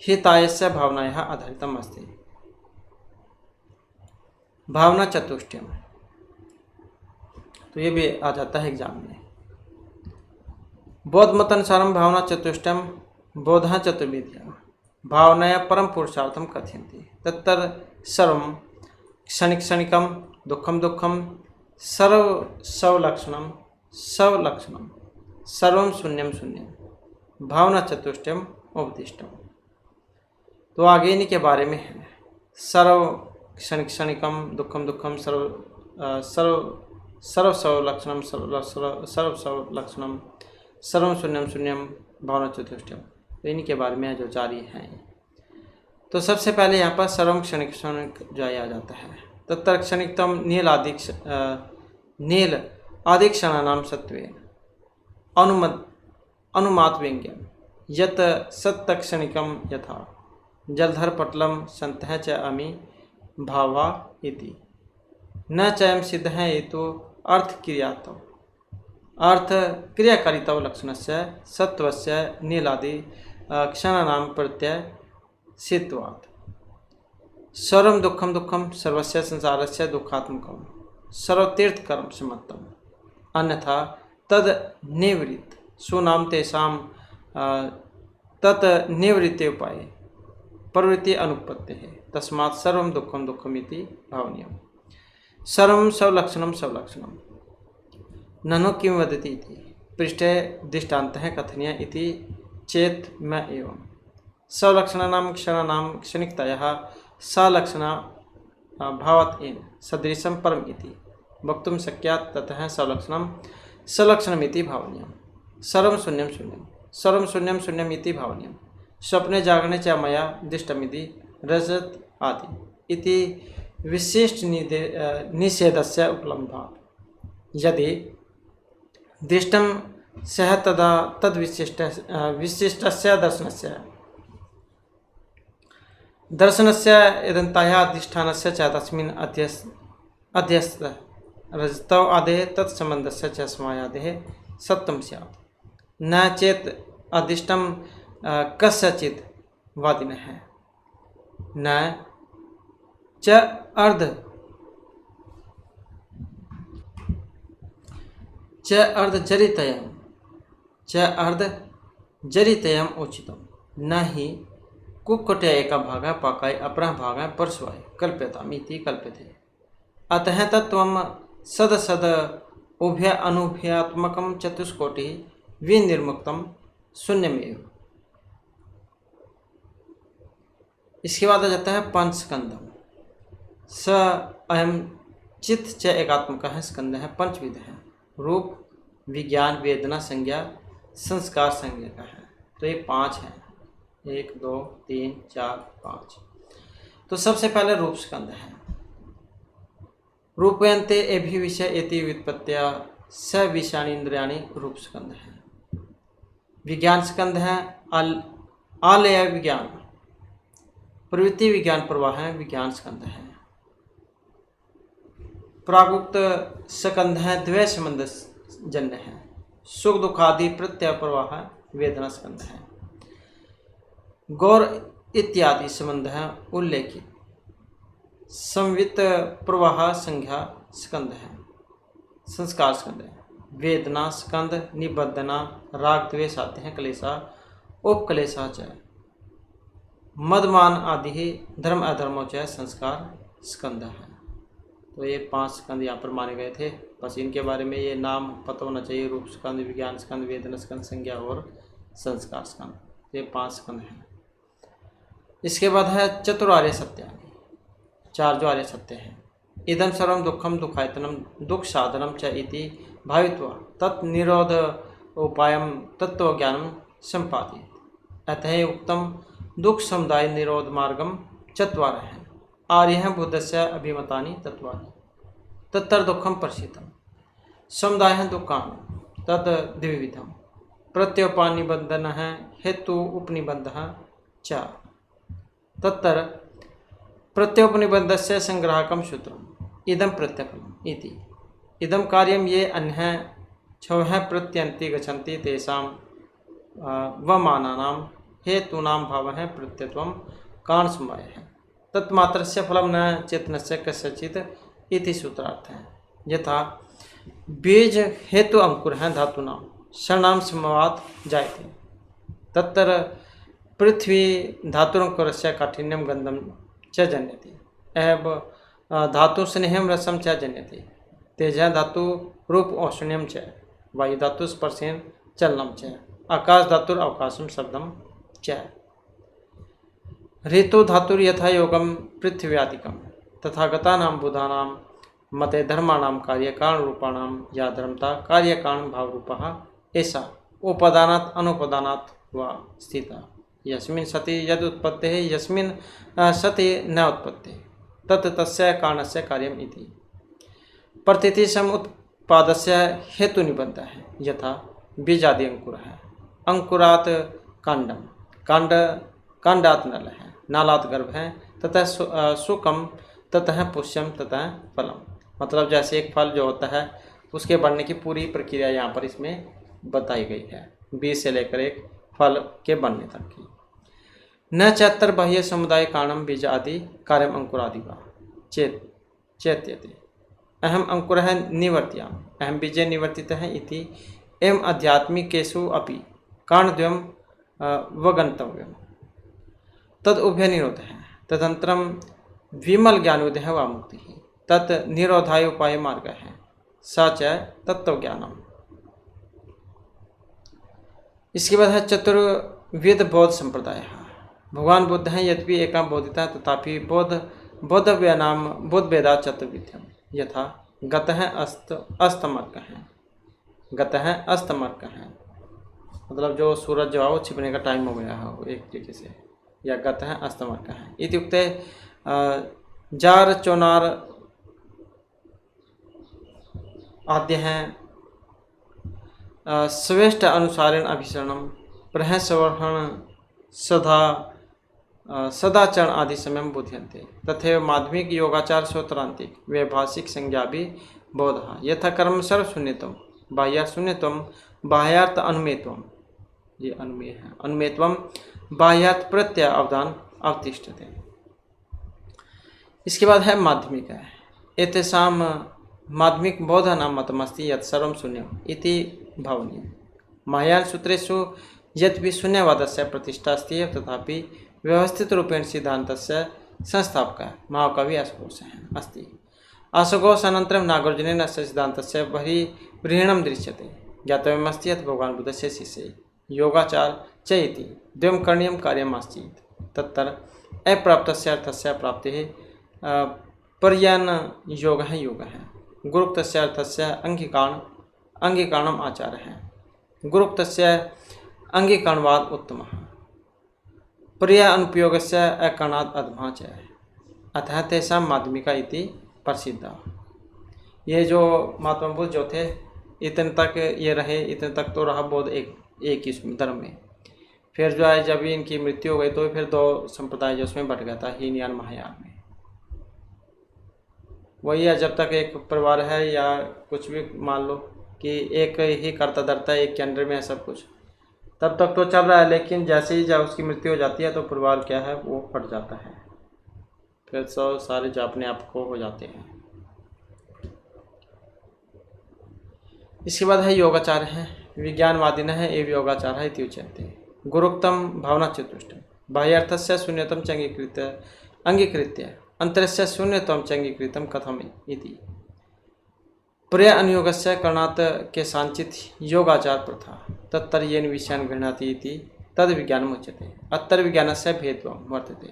हितायस्य भावनायाः आधारितम् अस्ति। भावना चतुष्टयम तो ये भी आ जाता है एग्जाम में। बौद्ध मतानुसारम भावना चतुष्टयम बोधः चतुर्विधया भावनाया परम पुरुषार्थम कथयन्ति तत्तर सर्वं क्षणिक क्षणिकम दुखम दुखम सर्व सवलक्षणम सवलक्षणम सर्वं शून्यम शून्यम भावना चतुष्टयम उपदिष्टम। तो आगे इन्हीं के बारे में है। सर्व क्षणिक क्षणिकम दुखम दुखम सर्व सवलक्षणम सर्व सवलक्षणम सर्वं शून्यम शून्यम भावना चतुष्टयम। तो इन्हीं के बारे में जो जारी है। तो सबसे पहले यहाँ पर सर्व क्षणिक क्षणिक जो आ जाता है। तत्तर क्षणिकतम नील आदि क्षणानाम सत्वे अनुमात व्यंग्यम यत सत्य क्षणिकम यथा जलधर पटलम संतः च अमी भावा इति न चयम सिद्ध है ये तो अर्थ क्रियात्व अर्थ क्रियाकारित्व लक्षणस्य सत्वस्य नीलादि क्षणानां प्रत्यय सिद्धवात्। सर्वं दुःखं दुःखं सर्वस्य संसारस्य दुःखात्मकं सर्वतीर्थकर्म समत्तम अन्यथा तद निवृत्त सुनाम तेषां तत् निवृत्ति उपाय प्रवृत्ति अनुपत्ति है तस्मात् सर्वं दुःखं दुःखमिति भावनीयम्। सर्वं सवलक्षणं सवलक्षणं ननु किं वदति इति पृष्ठे दृष्टान्तः कथनीय इति चेत् म एवं सवलक्षणानां क्षणानां क्षणिकतायाः सलक्षणा भावात् एन सदृशं परम् इति वक्तुं शक्यात् ततः सवलक्षणं सलक्षणमिति भावनीयम्। सर्वं शून्यं शून्यं सर्वं शून्यं शून्यम् इति भावनीयम्। स्वप्ने जागरणे च मया दृष्टमिति रजत आदि इति विशिष्ट निषेधस्य उपलम्भात् यदि दृष्टं सः तदा विशिष्टस्य दर्शनस्य यदन्तायाः अधिष्ठानस्य च तस्मिन् अध्यस्त रजतौ आदेः तत्सम्बन्धस्य च समायादेः सत्यं स्यात् न चेत् अदिष्टं कस्यचित् वादिनः न च अर्धजरितयम् उचितं न हि कुक्कुटया एका भागः पाकाय अपरः भागः परश्वाय कल्प्यताम् इति कल्प्यते। अतः तत्त्वं सद उभय अनुभयात्मकं चतुष्कोटिः विनिर्मुक्तं शून्यमेव। इसके बाद आ जाता है पंचस्कंदम। स अयम चित्त च एकात्मक है, स्कंद है, पंचविध है, रूप, विज्ञान, वेदना, संज्ञा, संस्कार संज्ञा का है। तो ये 5 है, 1 2 3 4 5। तो सबसे पहले रूप स्कंद है। रूपयन्ते एभि विषय एति व्युत्पत्त्या स विषयाणि इंद्रियाणि रूप स्कंद है। विज्ञान स्कंद है, आलय विज्ञान, प्रवृत्ति विज्ञान प्रवाह है, विज्ञान स्कंद है। प्रागुक्त स्कंद है, द्वय संबंध जन्य है, सुख दुखादि प्रत्यय प्रवाह है, वेदना स्कंद है। गौर इत्यादि संबंध है उल्लेखित, संवित प्रवाह संज्ञा स्कंद है, संस्कार स्कंद है। वेदना स्कंद निबद्धना, राग द्वेष आते हैं, क्लेशा उपक्लेशा च, मदमान आदि धर्म अधर्मों च संस्कार स्कंद है। तो ये 5 स्कंद यहाँ पर माने गए थे। बस इनके बारे में ये नाम पता होना चाहिए, रूप स्कंद, विज्ञान स्कंद, वेदना स्कंद, संज्ञा और संस्कार स्कंद। ये 5 स्कंद हैं। इसके बाद है चतुरार्य सत्यानि, 4 जो आर्य सत्य हैं। इदम सर्वम दुखम दुखायतनम दुख साधनम च इति भावित्वा तत्निरोध उपायम तत्व ज्ञानम संपादित। अतः उक्तम दुख समुदाय निरोध मार्गम चत्वारः हैं। आर्यः बुद्धस्य अभिमतानि तत्वानि तत्तर दुखम प्रसिद्धम समुदायः दुःखानि तद द्विविधम प्रत्योपानिबंधनः हेतु उपनिबंधः च तत्तर प्रत्योपनिबंधस्य संग्राहकम सूत्रम इदम प्रत्यफलम इति। इदम कार्यम ये अन्यः छवः प्रत्यन्ति गच्छन्ति तेषां वमानानां हेतूनां भावः प्रत्यत्वं कारणसमवायः तत्मात्रस्य फलं न चेतनस्य कस्यचित् इति सूत्रार्थ है। यथा बीज हेतु अंकुर हैं धातुनां षणां समवात जायते तत्र पृथ्वी धातुरंकुरस्य काठिन्यं गन्धं च जन्यते एव धातु स्नेहं रसं च जन्यते तेजः धातु रूप औष्ण्यं च वायु धातु स्पर्शेन चलनं च आकाश धातुर अवकाशं शब्दं च ऋतु धातुर यथा योगम पृथ्व्यादिकम तथागतानां बुधानां मते धर्माणां कार्यकारण रूपाणां या धर्मता कार्यकारण भाव रूपः ऐसा उपादानात् अनुपादानात् वा स्थिता यस्मिन् सति यद उत्पत्तेः यस्मिन् सति न उत्पत्तेः तत् तस्य कारणस्य कार्यम् इति। प्रतीति सम उत्पादस्य हेतु निबद्धः है। यथा बीजादि अंकुर है, अंकुरात कांडम, कांडात नल है, नालात गर्भ है, ततः सुकम, ततः पुष्यम, ततः फलम। मतलब जैसे एक फल जो होता है उसके बनने की पूरी प्रक्रिया यहाँ पर इसमें बताई गई है, बीज से लेकर एक फल के बनने तक की। न चैत्र बाह्य समुदाय कारणम बीज आदि कार्यम अंकुरादि वा चेत्यते अहम अंकुर है निवर्त्याम अहम बीजे निवर्तित है इति एवं आध्यात्मिकेषु अपि कारणद्वयम् वगंतव्यम तद उभय निरोध है तदंतरम विमल ज्ञानोदय वा मुक्ति तत् निरोधाय उपाय मार्ग है सा च तत्व ज्ञानम। इसके बाद है चतुर्विध बौद्ध संप्रदाय। भगवान बुद्ध हैं यद्यपि एका बोधिता तथापि बोद्धव्य नाम बुद्ध वेदा चतुर्विध्यम। यथा गत है अस्तमर्क है, गत है अस्तमर्क है मतलब जो सूरज जो है वो छिपने का टाइम हो गया है एक तरीके से, या गत है अस्तमर्क है इत्युक्ते जार चोनार आद्य हैं श्रेष्ठ अनुसारेण अभिसरणम प्रहसवर्हण सदाचरण आदि समय बुध्यन्ते तथैव माध्यमिक योगाचार स्वतरांतिक वैभाषिक संज्ञा भी बोध यथा कर्म सर्व शून्यतम बाह्य शून्यतम बाह्यार्थ अनुमेत्वम, ये अनुमेय है, अनुमेत्वम बाह्यार्थ प्रत्यय अवदान अवतिष्ठते। इसके बाद है माध्यमिक है एतेषां माध्यमिक बोध नाम मतमस्ति यत् सर्वं शून्यम इति भावनीय। महायान सूत्रेषु यद्यपि शून्यवादस्य प्रतिष्ठा अस्ति तथापि व्यवस्थित रूपेण सिद्धान्तस्य संस्थापकः महाकवि अशोकोश अस्ति। अशोकोश अनन्तरं नागार्जुनेन अस्य सिद्धान्तस्य बहिर्व्रीहिणं दृश्यते। ज्ञातव्यमस्ति यत् भगवान् बुद्धस्य शिष्ये योगाचार च इति द्वयं करणीयं कार्यम् आसीत् तत्र अप्राप्तस्य अर्थस्य अप्राप्तिः पर्यायन योग है गुरुक्तस्य अर्थस्य अंगीकारणम आचार्यः गुरुक्तस्य अंगीकरणवाद उत्तमः पर्याय अनुपयोगस्य अकरणात् अधमः च अतः तेषां माध्यमिका इति प्रसिद्धा। ये जो महात्मा बुद्ध जो थे इतने तक ये रहे, इतने तक तो रहा बौद्ध एक ही धर्म में। फिर जो है जब इनकी मृत्यु हो गई तो फिर दो संप्रदाय जो उसमें बट गया था, हीनयान महायान में। वही है, जब तक एक परिवार है या कुछ भी मान लो कि एक ही करता धरता है, एक के अंडर में है सब कुछ, तब तक तो चल रहा है। लेकिन जैसे ही जब उसकी मृत्यु हो जाती है तो परिवार क्या है वो फट जाता है, फिर सारे जो अपने आप को हो जाते हैं। इसके बाद है योगाचार है विज्ञानवादिनः है एवं योगाचार है इति उच्यते गुरुक्तम भावना चतुष्ट बाह्यार्थस्य शून्यतम च अंगीकृत्य अंतरस्य शून्यतम च अंगीकृतम कथम इति पर्याय अनुयोगस्य करणात् के सांचित योगाचार प्रथा तत्तर येन विषयान् गृह्णाति इति तद विज्ञानम् उच्यते अत्र विज्ञानस्य भेदः वर्तते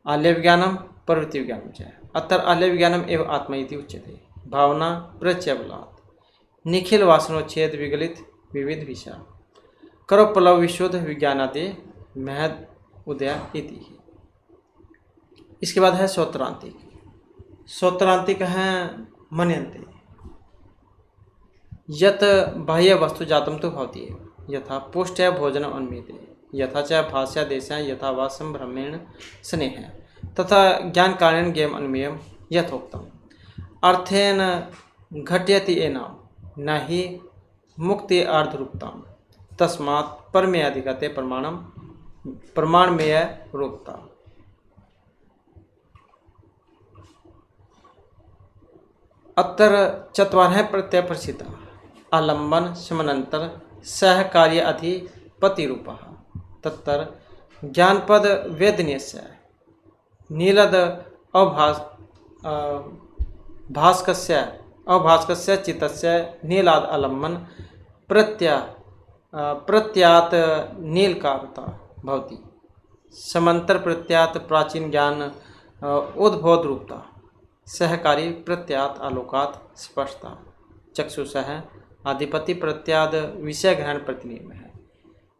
आल्य विज्ञानम प्रवृत्ति विज्ञानम च अत्र आल्य विज्ञानम एवं आत्मा इति उच्यते भावना प्रत्यबलात् निखिल वासनोच्छेद विगलित विविध विषय करो पलव विशुद्ध विज्ञानादि महद उदय इति। इसके बाद है सौत्रांतिक। सौत्रांतिक है मन्यन्ते यत बाह्य वस्तु जातम तो भवति यथा पुष्टया भोजनम अन्मीयते यथा च भाष्यादेशः यथा वा संभ्रमेण स्नेह तथा ज्ञान कारणेन ज्ञेयम् अन्मीयम् यथोक्तम् अर्थेन घटयति एनाम न हि मुक्ति अर्धरूपताम् तस्मात् परमेयाधिगते प्रमाणमेय रूपता। अत्र चत्वारः प्रत्यय प्रसिद्धा आलम्बन समनंतर सहकार्य अधिपतिरूपः तत्र ज्ञानपद वेदनीयस्य नीलद अभास्कस्य चित्तस्य नीलाद आलम्बन प्रत्यात नीलकारता भवति समंतर प्रत्यात प्राचीन ज्ञान उद्बोध रूपता सहकारी प्रत्यात आलोकात स्पष्टता चक्षुषः अधिपति प्रत्याद विषय ग्रहण प्रतिनियम है।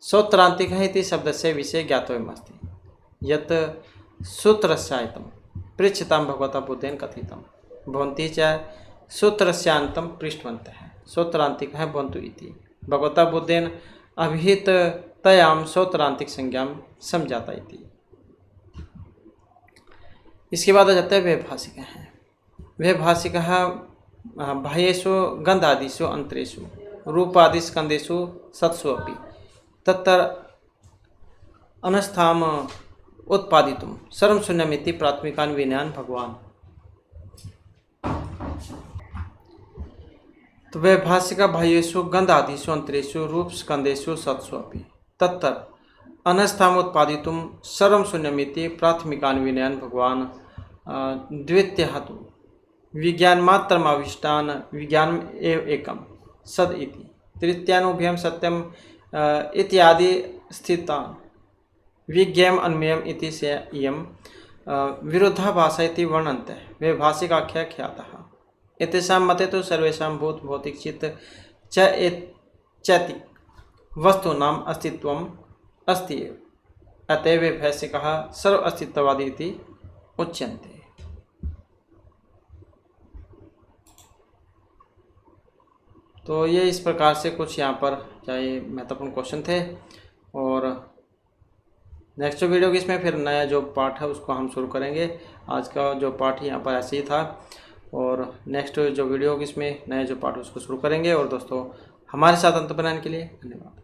सौत्रांतिक है इति शब्दस्य विषय ज्ञातव्यमस्ति यत् सूत्रस्यायतं पृच्छतां भगवता बुद्धेन कथितं भवन्ति च सूत्रस्यान्तं पृष्ठवन्तः सौत्रांतिक है भवन्तु इति भगवता बुद्धेन अभिहित तयाम सौत्रांतिक संज्ञां समझाता इति। इसके बाद आ जाता है वैभाषिक है। वैभाषिक बाह्येषु गंधादिषु अंतरेषु रूपादिस्कंदेषु सत्सु अपि तत्र अनस्थाम उत्पादितुं सर्वं शून्यमिति प्राथमिकान् विनयान् भगवान। तो वैभाषिक बाह्येषु गंधादिषु अंतरेषु रूप स्कंदेषु सत्सु अपि तत्र अनस्थाम उत्पादितुं सर्वं शून्यमिति प्राथमिकान् विनयान् भगवान। द्वितीयः तु विज्ञानमात्रमविष्टान् विज्ञानम् एव एकं सद इति तृतीयानुभ्यं सत्यम इत्यादि स्थितान् विज्ञेयम् अन्मेयम् इति से इयं विरुद्धाभासा इति वर्णन्ते वैभाषिकाख्या ख्यातः। एतेषां मते तो सर्वेषां भूत भौतिक चित्त चैतिक वस्तूनाम् अस्तित्वम् अस्ति एव अतएव वैभाषिकः सर्व अस्तित्ववादी इति उच्यन्ते। तो ये इस प्रकार से कुछ यहाँ पर चाहे महत्वपूर्ण क्वेश्चन थे। और नेक्स्ट जो वीडियो की इसमें फिर नया जो पार्ट है उसको हम शुरू करेंगे। आज का जो पार्ट यहाँ पर ऐसे ही था और नेक्स्ट जो वीडियो की इसमें नया जो पार्ट उसको शुरू करेंगे। और दोस्तों हमारे साथ अंत बनाने के लिए धन्यवाद।